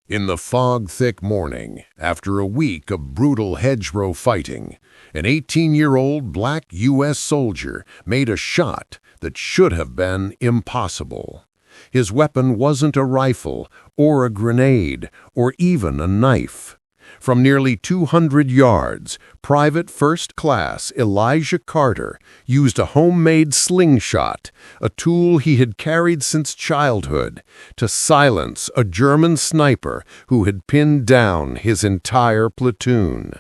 In the fog-thick morning, after a week of brutal hedgerow fighting, an 18-year-old black U.S. soldier made a shot that should have been impossible. His weapon wasn't a rifle, or a grenade, or even a knife. From nearly 200 yards, Private First Class Elijah Carter used a homemade slingshot, a tool he had carried since childhood, to silence a German sniper who had pinned down his entire platoon.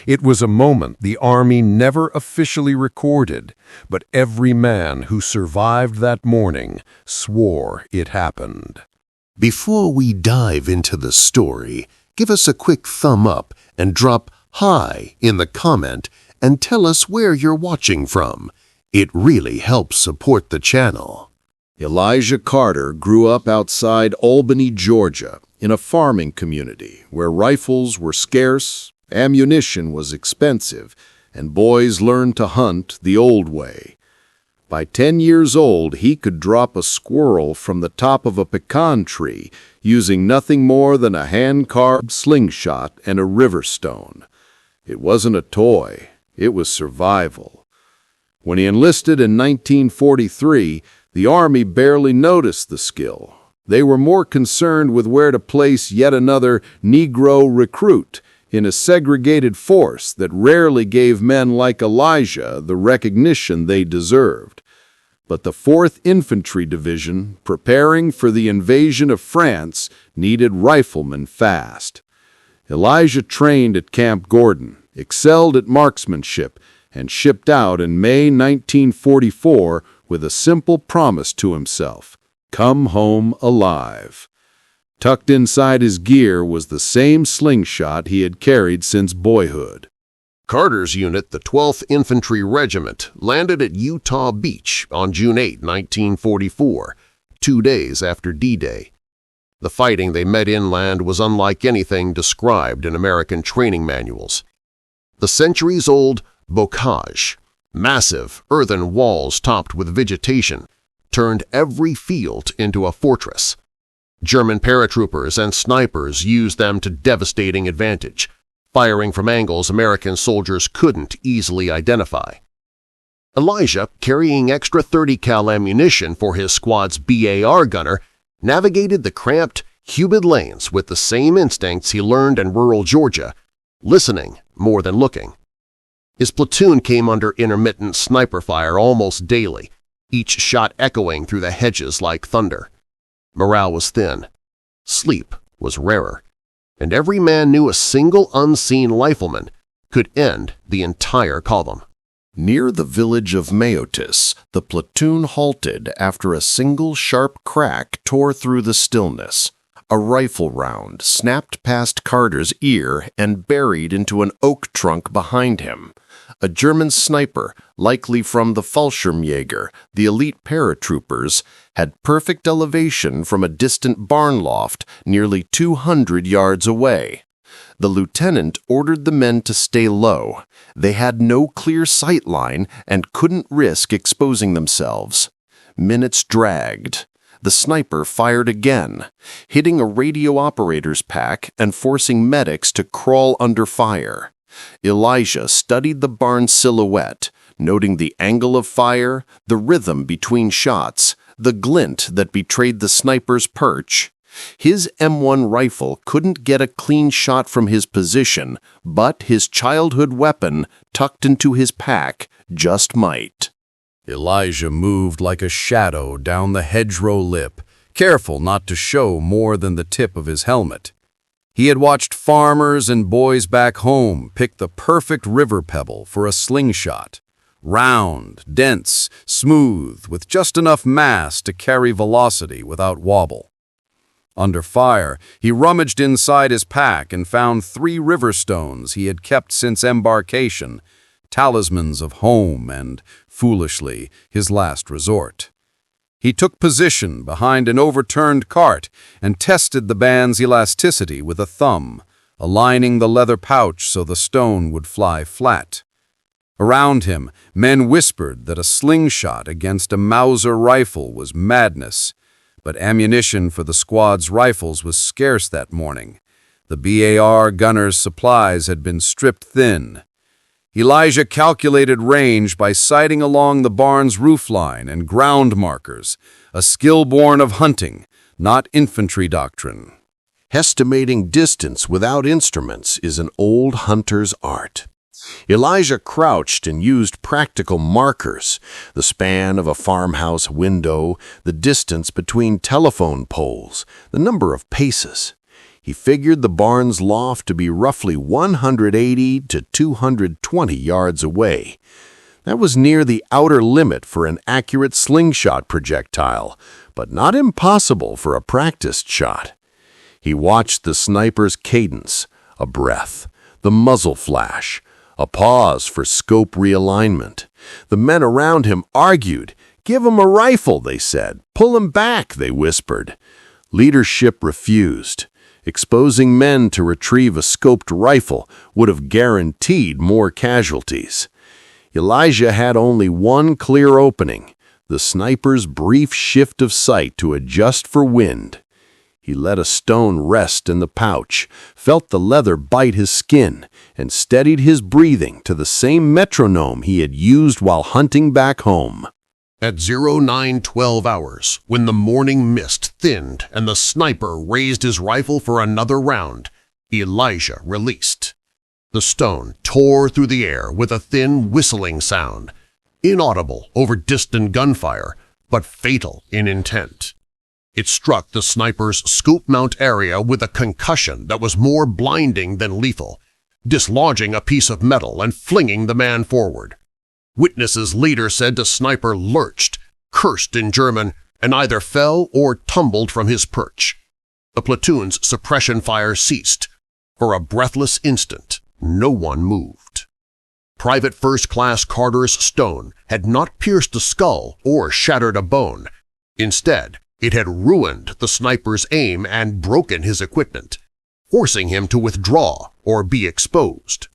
It was a moment the Army never officially recorded, but every man who survived that morning swore it happened. Before we dive into the story, give us a quick thumb up and drop "Hi" in the comment and tell us where you're watching from. It really helps support the channel. Elijah Carter grew up outside Albany, Georgia, in a farming community where rifles were scarce, ammunition was expensive, and boys learned to hunt the old way. By 10 years old, he could drop a squirrel from the top of a pecan tree using nothing more than a hand-carved slingshot and a river stone. It wasn't a toy, it was survival. When he enlisted in 1943, the Army barely noticed the skill. They were more concerned with where to place yet another Negro recruit in a segregated force that rarely gave men like Elijah the recognition they deserved. But the 4th Infantry Division, preparing for the invasion of France, needed riflemen fast. Elijah trained at Camp Gordon, excelled at marksmanship, and shipped out in May 1944 with a simple promise to himself: come home alive. Tucked inside his gear was the same slingshot he had carried since boyhood. Carter's unit, the 12th Infantry Regiment, landed at Utah Beach on June 8, 1944, 2 days after D-Day. The fighting they met inland was unlike anything described in American training manuals. The centuries-old bocage, massive earthen walls topped with vegetation, turned every field into a fortress. German paratroopers and snipers used them to devastating advantage, firing from angles American soldiers couldn't easily identify. Elijah, carrying extra .30 cal ammunition for his squad's BAR gunner, navigated the cramped, humid lanes with the same instincts he learned in rural Georgia, listening more than looking. His platoon came under intermittent sniper fire almost daily, each shot echoing through the hedges like thunder. Morale was thin. Sleep was rarer. And every man knew a single unseen rifleman could end the entire column. Near the village of Mayotis, the platoon halted after a single sharp crack tore through the stillness. A rifle round snapped past Carter's ear and buried into an oak trunk behind him. A German sniper, likely from the Fallschirmjäger, the elite paratroopers, had perfect elevation from a distant barn loft nearly 200 yards away. The lieutenant ordered the men to stay low. They had no clear sight line and couldn't risk exposing themselves. Minutes dragged. The sniper fired again, hitting a radio operator's pack and forcing medics to crawl under fire. Elijah studied the barn silhouette, noting the angle of fire, the rhythm between shots, the glint that betrayed the sniper's perch. His M1 rifle couldn't get a clean shot from his position, but his childhood weapon, tucked into his pack, just might. Elijah moved like a shadow down the hedgerow lip, careful not to show more than the tip of his helmet. He had watched farmers and boys back home pick the perfect river pebble for a slingshot. Round, dense, smooth, with just enough mass to carry velocity without wobble. Under fire, he rummaged inside his pack and found 3 river stones he had kept since embarkation, talismans of home and, foolishly, his last resort. He took position behind an overturned cart and tested the band's elasticity with a thumb, aligning the leather pouch so the stone would fly flat. Around him, men whispered that a slingshot against a Mauser rifle was madness, But ammunition for the squad's rifles was scarce that morning. The BAR gunners' supplies had been stripped thin. Elijah calculated range by sighting along the barn's roofline and ground markers, a skill born of hunting, not infantry doctrine. Estimating distance without instruments is an old hunter's art. Elijah crouched and used practical markers, the span of a farmhouse window, the distance between telephone poles, the number of paces. He figured the barn's loft to be roughly 180 to 220 yards away. That was near the outer limit for an accurate slingshot projectile, but not impossible for a practiced shot. He watched the sniper's cadence, a breath, the muzzle flash, a pause for scope realignment. The men around him argued. "Give him a rifle," they said. "Pull him back," they whispered. Leadership refused. Exposing men to retrieve a scoped rifle would have guaranteed more casualties. Elijah had only one clear opening, the sniper's brief shift of sight to adjust for wind. He let a stone rest in the pouch, felt the leather bite his skin, and steadied his breathing to the same metronome he had used while hunting back home. At 0912 hours, when the morning mist thinned and the sniper raised his rifle for another round, Elijah released. The stone tore through the air with a thin whistling sound, inaudible over distant gunfire, but fatal in intent. It struck the sniper's scoop mount area with a concussion that was more blinding than lethal, dislodging a piece of metal and flinging the man forward. Witnesses later said the sniper lurched, cursed in German, and either fell or tumbled from his perch. The platoon's suppression fire ceased. For a breathless instant, no one moved. Private First Class Carter's stone had not pierced the skull or shattered a bone. Instead, it had ruined the sniper's aim and broken his equipment, forcing him to withdraw or be exposed.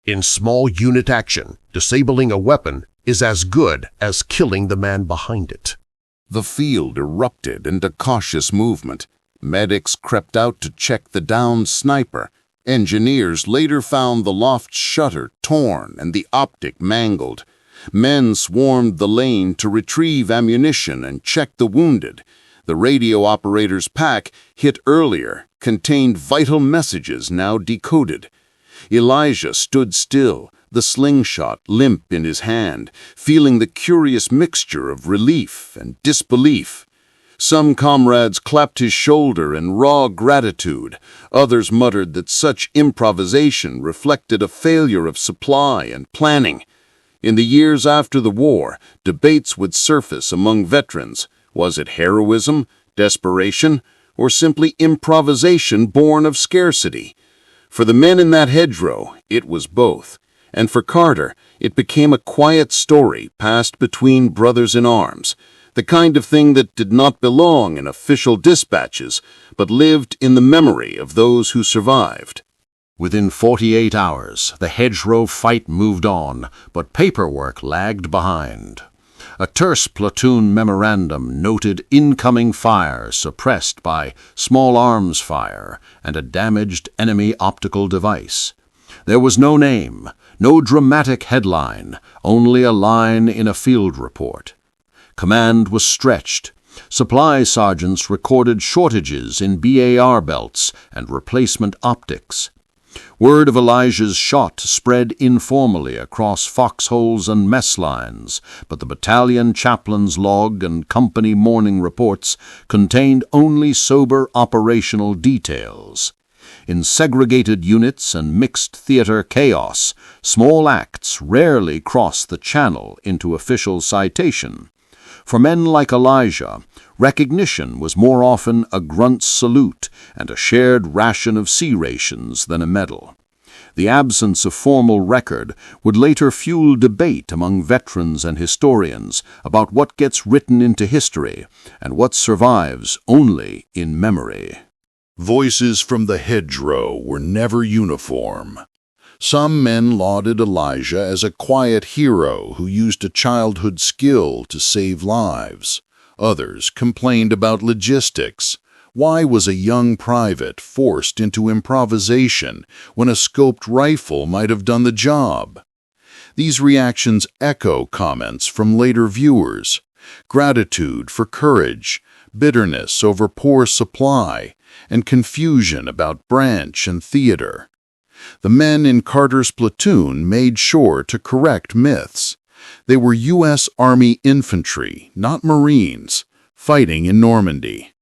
In small unit action, disabling a weapon is as good as killing the man behind it. The field erupted into cautious movement. Medics crept out to check the downed sniper. Engineers later found the loft shutter torn and the optic mangled. Men swarmed the lane to retrieve ammunition and check the wounded. The radio operator's pack, hit earlier, contained vital messages now decoded. Elijah stood still, the slingshot limp in his hand, feeling the curious mixture of relief and disbelief. Some comrades clapped his shoulder in raw gratitude. Others muttered that such improvisation reflected a failure of supply and planning. In the years after the war, debates would surface among veterans. Was it heroism, desperation, or simply improvisation born of scarcity? For the men in that hedgerow, it was both. And for Carter, it became a quiet story passed between brothers in arms, the kind of thing that did not belong in official dispatches, but lived in the memory of those who survived. Within 48 hours, the Hedgerow fight moved on, but paperwork lagged behind. A terse platoon memorandum noted incoming fire suppressed by small arms fire and a damaged enemy optical device. There was no name, no dramatic headline, only a line in a field report. Command was stretched. Supply sergeants recorded shortages in BAR belts and replacement optics. Word of Elijah's shot spread informally across foxholes and mess lines, but the battalion chaplain's log and company morning reports contained only sober operational details. In segregated units and mixed theater chaos, small acts rarely cross the channel into official citation. For men like Elijah, recognition was more often a grunt salute and a shared ration of sea rations than a medal. The absence of formal record would later fuel debate among veterans and historians about what gets written into history and what survives only in memory. Voices from the hedgerow were never uniform. Some men lauded Elijah as a quiet hero who used a childhood skill to save lives. Others complained about logistics. Why was a young private forced into improvisation when a scoped rifle might have done the job? These reactions echo comments from later viewers: gratitude for courage, bitterness over poor supply, and confusion about branch and theater. The men in Carter's platoon made sure to correct myths. They were U.S. Army infantry, not Marines, fighting in Normandy.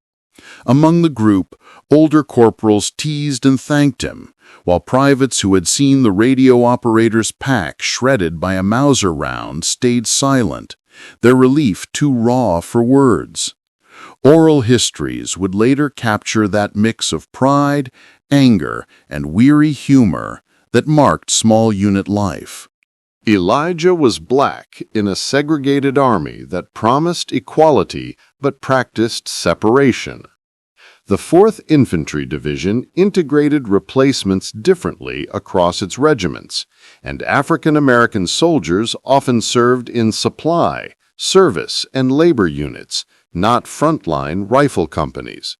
Among the group, older corporals teased and thanked him, while privates who had seen the radio operator's pack shredded by a Mauser round stayed silent, their relief too raw for words. Oral histories would later capture that mix of pride, anger, and weary humor that marked small unit life. Elijah was black in a segregated army that promised equality but practiced separation. The 4th Infantry Division integrated replacements differently across its regiments, and African American soldiers often served in supply, service, and labor units, not frontline rifle companies.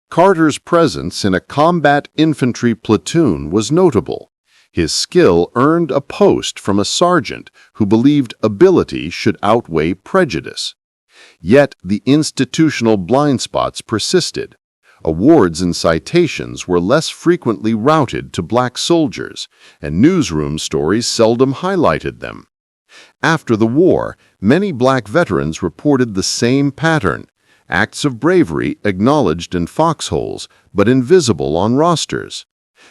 Carter's presence in a combat infantry platoon was notable. His skill earned a post from a sergeant who believed ability should outweigh prejudice. Yet the institutional blind spots persisted. Awards and citations were less frequently routed to black soldiers, and newsroom stories seldom highlighted them. After the war, many black veterans reported the same pattern: acts of bravery acknowledged in foxholes but invisible on rosters.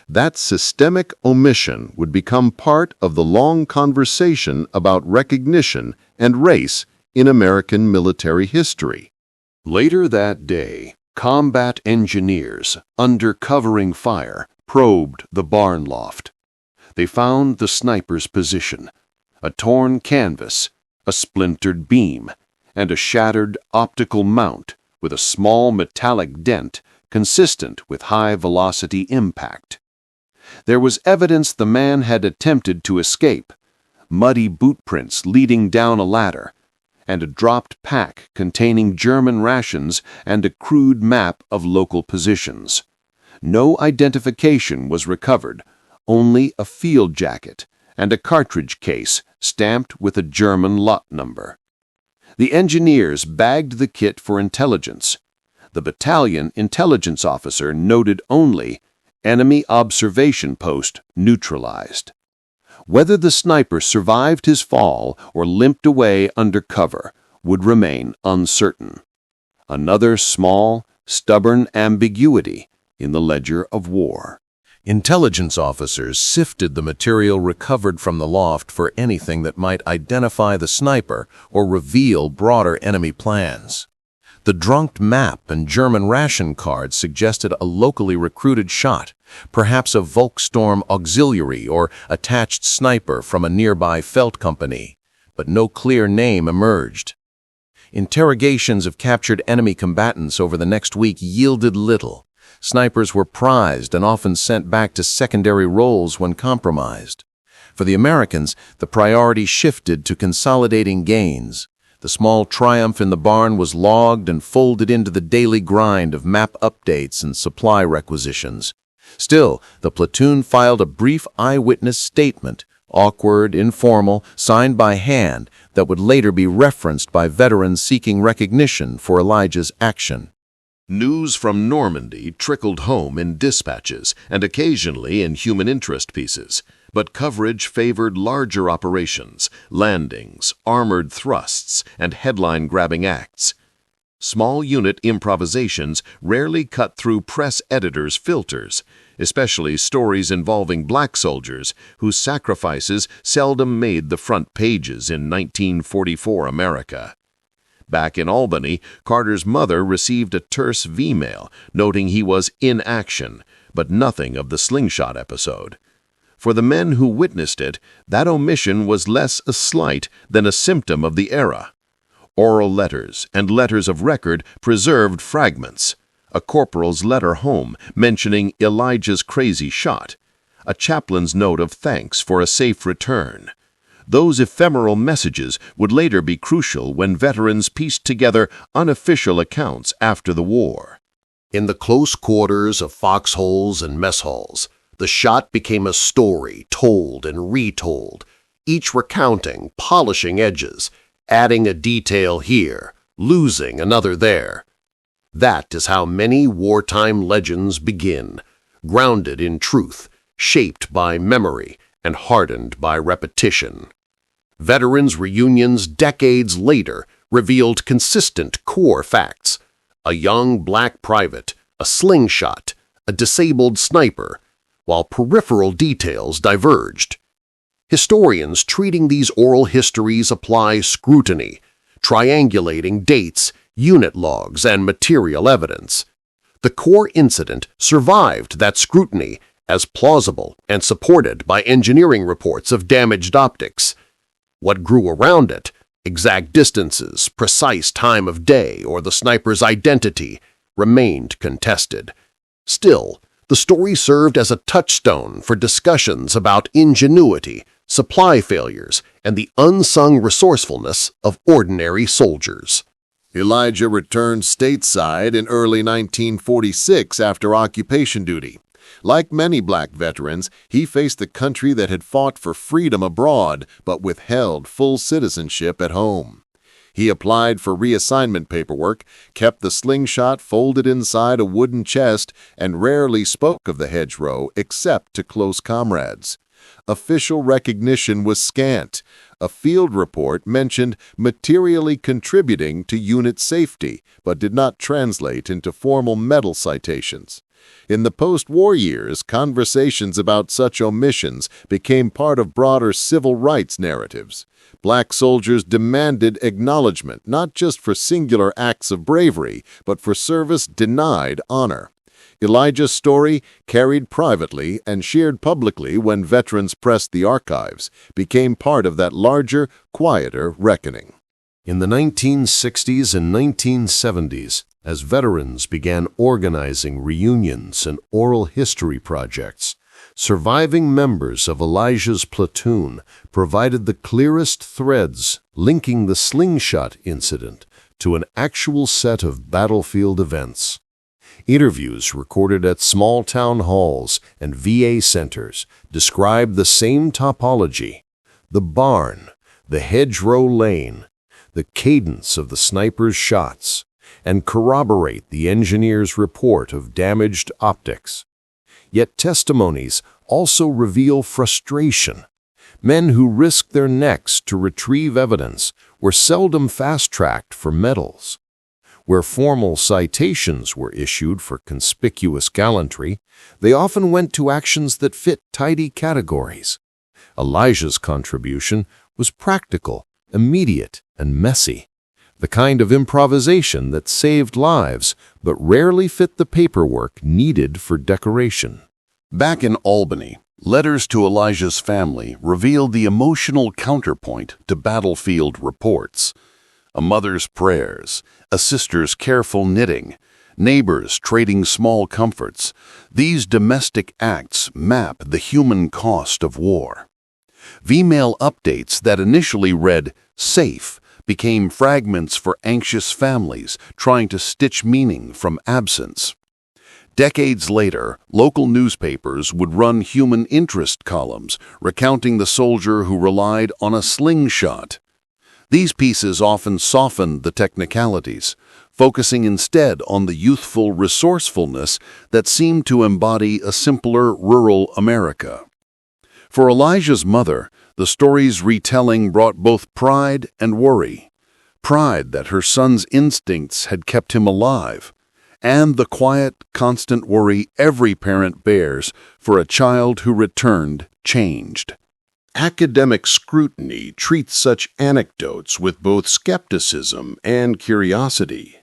That systemic omission would become part of the long conversation about recognition and race in American military history. Later that day, combat engineers, under covering fire, probed the barn loft. They found the sniper's position: a torn canvas, a splintered beam, and a shattered optical mount with a small metallic dent consistent with high-velocity impact. There was evidence the man had attempted to escape: muddy boot prints leading down a ladder, and a dropped pack containing German rations and a crude map of local positions. No identification was recovered, only a field jacket and a cartridge case stamped with a German lot number. The engineers bagged the kit for intelligence. The battalion intelligence officer noted only enemy observation post neutralized. Whether the sniper survived his fall or limped away under cover would remain uncertain. Another small, stubborn ambiguity in the ledger of war. Intelligence officers sifted the material recovered from the loft for anything that might identify the sniper or reveal broader enemy plans. The drunked map and German ration card suggested a locally recruited shot, perhaps a Volkssturm auxiliary or attached sniper from a nearby Felt company, but no clear name emerged. Interrogations of captured enemy combatants over the next week yielded little. Snipers were prized and often sent back to secondary roles when compromised. For the Americans, the priority shifted to consolidating gains. The small triumph in the barn was logged and folded into the daily grind of map updates and supply requisitions. Still, the platoon filed a brief eyewitness statement, awkward, informal, signed by hand, that would later be referenced by veterans seeking recognition for Elijah's action. News from Normandy trickled home in dispatches and occasionally in human interest pieces, but coverage favored larger operations, landings, armored thrusts, and headline-grabbing acts. Small unit improvisations rarely cut through press editors' filters, especially stories involving black soldiers whose sacrifices seldom made the front pages in 1944 America. Back in Albany, Carter's mother received a terse V-mail noting he was in action, but nothing of the Slingshot episode. For the men who witnessed it, that omission was less a slight than a symptom of the era. Oral letters and letters of record preserved fragments: a corporal's letter home mentioning Elijah's crazy shot, a chaplain's note of thanks for a safe return. Those ephemeral messages would later be crucial when veterans pieced together unofficial accounts after the war. In the close quarters of foxholes and mess halls, the shot became a story told and retold, each recounting, polishing edges, adding a detail here, losing another there. That is how many wartime legends begin, grounded in truth, shaped by memory, and hardened by repetition. Veterans' reunions decades later revealed consistent core facts: a young black private, a slingshot, a disabled sniper, while peripheral details diverged. Historians treating these oral histories apply scrutiny, triangulating dates, unit logs, and material evidence. The core incident survived that scrutiny as plausible and supported by engineering reports of damaged optics. What grew around it, exact distances, precise time of day, or the sniper's identity, remained contested. Still, the story served as a touchstone for discussions about ingenuity, supply failures, and the unsung resourcefulness of ordinary soldiers. Elijah returned stateside in early 1946 after occupation duty. Like many black veterans, he faced a country that had fought for freedom abroad but withheld full citizenship at home. He applied for reassignment paperwork, kept the slingshot folded inside a wooden chest, and rarely spoke of the Hedgerow except to close comrades. Official recognition was scant. A field report mentioned materially contributing to unit safety, but did not translate into formal medal citations. In the post-war years, conversations about such omissions became part of broader civil rights narratives. Black soldiers demanded acknowledgement not just for singular acts of bravery, but for service denied honor. Elijah's story, carried privately and shared publicly when veterans pressed the archives, became part of that larger, quieter reckoning. In the 1960s and 1970s, as veterans began organizing reunions and oral history projects, surviving members of Elijah's platoon provided the clearest threads linking the slingshot incident to an actual set of battlefield events. Interviews recorded at small town halls and VA centers describe the same topology: the barn, the hedgerow lane, the cadence of the sniper's shots, and corroborate the engineer's report of damaged optics. Yet testimonies also reveal frustration. Men who risked their necks to retrieve evidence were seldom fast-tracked for medals. Where formal citations were issued for conspicuous gallantry, they often went to actions that fit tidy categories. Elijah's contribution was practical, immediate, and messy, the kind of improvisation that saved lives but rarely fit the paperwork needed for decoration. Back in Albany, letters to Elijah's family revealed the emotional counterpoint to battlefield reports. A mother's prayers, a sister's careful knitting, neighbors trading small comforts. These domestic acts map the human cost of war. V-mail updates that initially read "safe" became fragments for anxious families trying to stitch meaning from absence. Decades later, local newspapers would run human interest columns recounting the soldier who relied on a slingshot. These pieces often softened the technicalities, focusing instead on the youthful resourcefulness that seemed to embody a simpler rural America. For Elijah's mother, the story's retelling brought both pride and worry. Pride that her son's instincts had kept him alive, and the quiet, constant worry every parent bears for a child who returned changed. Academic scrutiny treats such anecdotes with both skepticism and curiosity.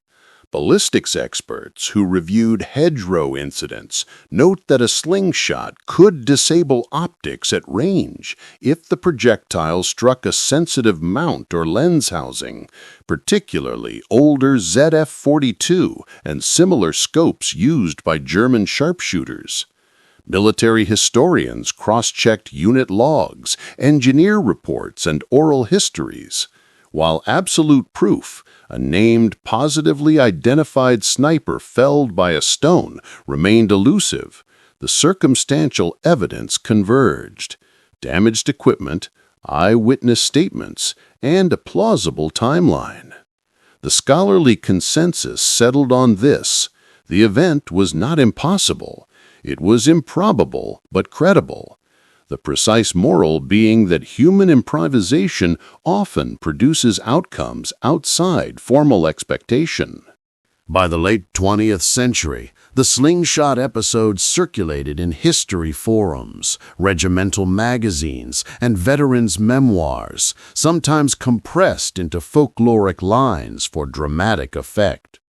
Ballistics experts who reviewed Hedgerow incidents note that a slingshot could disable optics at range if the projectile struck a sensitive mount or lens housing, particularly older ZF-42 and similar scopes used by German sharpshooters. Military historians cross-checked unit logs, engineer reports, and oral histories, while absolute proof, a named, positively identified sniper felled by a stone, remained elusive. The circumstantial evidence converged. Damaged equipment, eyewitness statements, and a plausible timeline. The scholarly consensus settled on this: the event was not impossible. It was improbable, but credible. The precise moral being that human improvisation often produces outcomes outside formal expectation. By the late 20th century, the Slingshot episodes circulated in history forums, regimental magazines, and veterans' memoirs, sometimes compressed into folkloric lines for dramatic effect.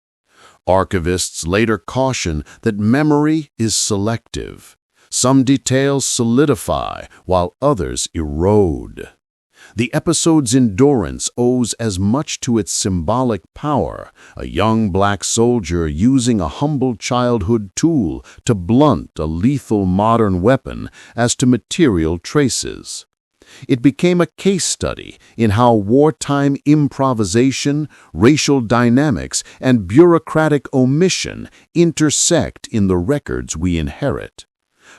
Archivists later caution that memory is selective. Some details solidify, while others erode. The episode's endurance owes as much to its symbolic power, a young black soldier using a humble childhood tool to blunt a lethal modern weapon, as to material traces. It became a case study in how wartime improvisation, racial dynamics, and bureaucratic omission intersect in the records we inherit.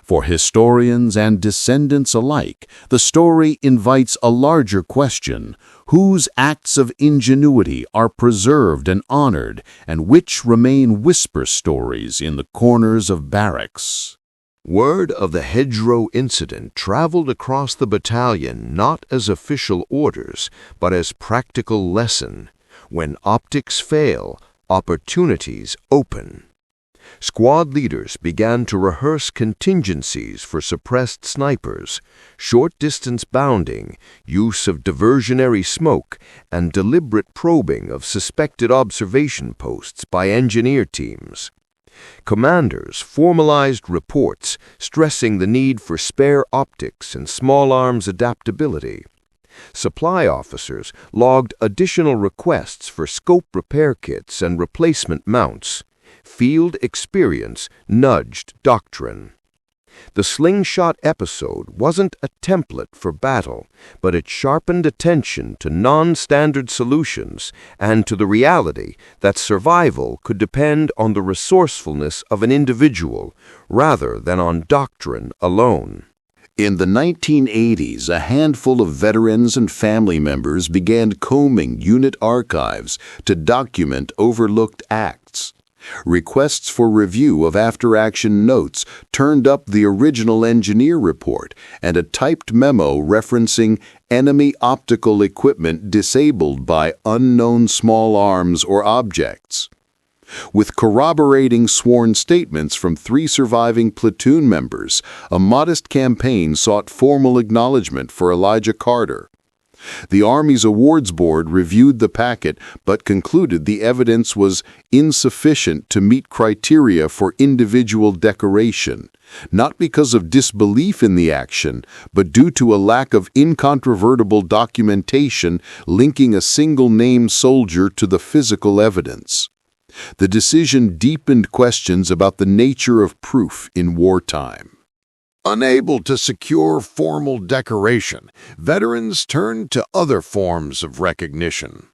For historians and descendants alike, the story invites a larger question: whose acts of ingenuity are preserved and honored, and which remain whisper stories in the corners of barracks? Word of the Hedgerow incident traveled across the battalion not as official orders, but as practical lesson. When optics fail, opportunities open. Squad leaders began to rehearse contingencies for suppressed snipers, short-distance bounding, use of diversionary smoke, and deliberate probing of suspected observation posts by engineer teams. Commanders formalized reports stressing the need for spare optics and small arms adaptability. Supply officers logged additional requests for scope repair kits and replacement mounts. Field experience nudged doctrine. The Slingshot episode wasn't a template for battle, but it sharpened attention to non-standard solutions and to the reality that survival could depend on the resourcefulness of an individual rather than on doctrine alone. In the 1980s, a handful of veterans and family members began combing unit archives to document overlooked acts. Requests for review of after-action notes turned up the original engineer report and a typed memo referencing enemy optical equipment disabled by unknown small arms or objects. With corroborating sworn statements from 3 surviving platoon members, a modest campaign sought formal acknowledgement for Elijah Carter. The Army's awards board reviewed the packet but concluded the evidence was insufficient to meet criteria for individual decoration, not because of disbelief in the action, but due to a lack of incontrovertible documentation linking a single-named soldier to the physical evidence. The decision deepened questions about the nature of proof in wartime. Unable to secure formal decoration, veterans turned to other forms of recognition.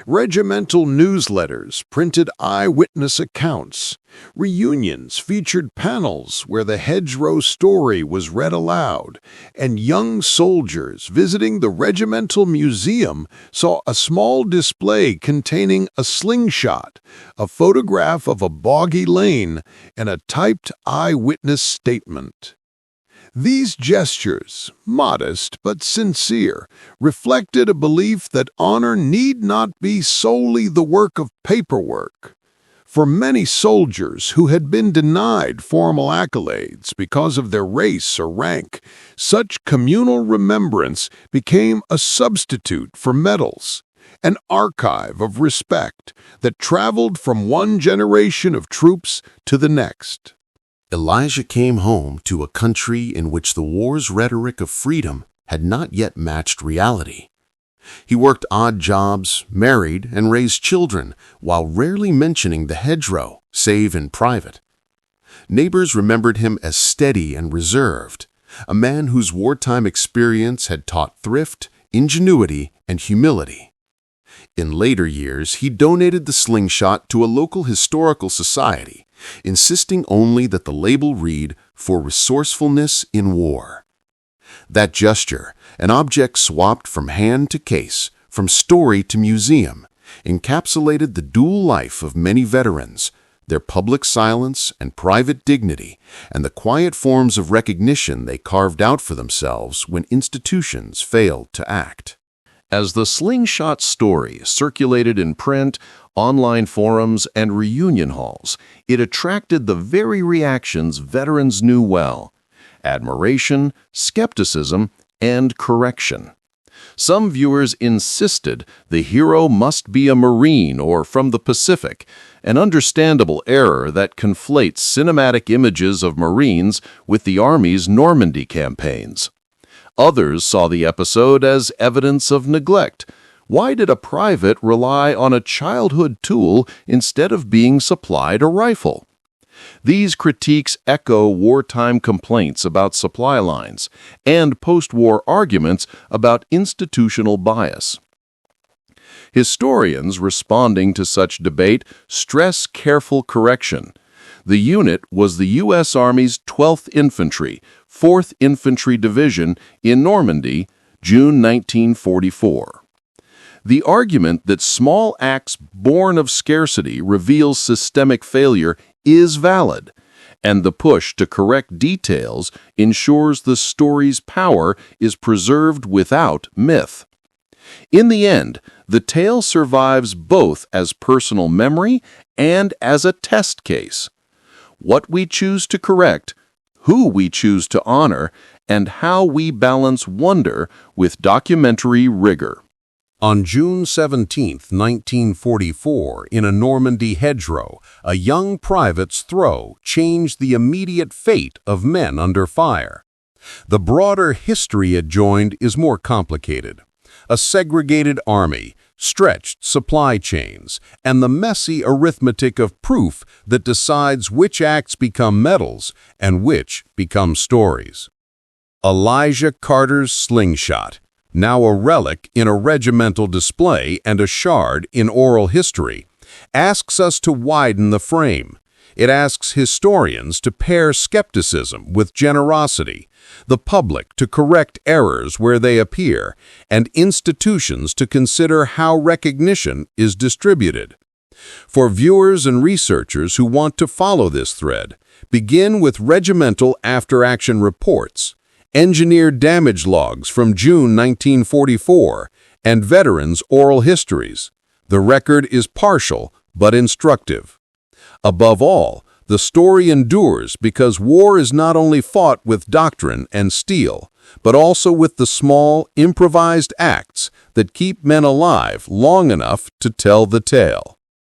Regimental newsletters printed eyewitness accounts. Reunions featured panels where the Hedgerow story was read aloud, and young soldiers visiting the regimental museum saw a small display containing a slingshot, a photograph of a boggy lane, and a typed eyewitness statement. These gestures, modest but sincere, reflected a belief that honor need not be solely the work of paperwork. For many soldiers who had been denied formal accolades because of their race or rank, such communal remembrance became a substitute for medals, an archive of respect that traveled from one generation of troops to the next. Elijah came home to a country in which the war's rhetoric of freedom had not yet matched reality. He worked odd jobs, married, and raised children, while rarely mentioning the Hedgerow, save in private. Neighbors remembered him as steady and reserved, a man whose wartime experience had taught thrift, ingenuity, and humility. In later years, he donated the Slingshot to a local historical society, insisting only that the label read, "For resourcefulness in war." That gesture, an object swapped from hand to case, from story to museum, encapsulated the dual life of many veterans, their public silence and private dignity, and the quiet forms of recognition they carved out for themselves when institutions failed to act. As the Slingshot story circulated in print, online forums, and reunion halls, it attracted the very reactions veterans knew well: admiration, skepticism, and correction. Some viewers insisted the hero must be a Marine or from the Pacific, an understandable error that conflates cinematic images of Marines with the Army's Normandy campaigns. Others saw the episode as evidence of neglect. Why did a private rely on a childhood tool instead of being supplied a rifle? These critiques echo wartime complaints about supply lines and post-war arguments about institutional bias. Historians responding to such debate stress careful correction. The unit was the U.S. Army's 12th Infantry, 4th Infantry Division in Normandy, June 1944. The argument that small acts born of scarcity reveals systemic failure is valid, and the push to correct details ensures the story's power is preserved without myth. In the end, the tale survives both as personal memory and as a test case. What we choose to correct, who we choose to honor, and how we balance wonder with documentary rigor. On June 17, 1944, in a Normandy hedgerow, a young private's throw changed the immediate fate of men under fire. The broader history adjoined is more complicated. A segregated army, stretched supply chains, and the messy arithmetic of proof that decides which acts become medals and which become stories. Elijah Carter's Slingshot, now a relic in a regimental display and a shard in oral history, asks us to widen the frame. It asks historians to pair skepticism with generosity, the public to correct errors where they appear, and institutions to consider how recognition is distributed. For viewers and researchers who want to follow this thread, begin with regimental after-action reports, engineered damage logs from June 1944, and veterans' oral histories. The record is partial but instructive. Above all, the story endures because war is not only fought with doctrine and steel, but also with the small, improvised acts that keep men alive long enough to tell the tale.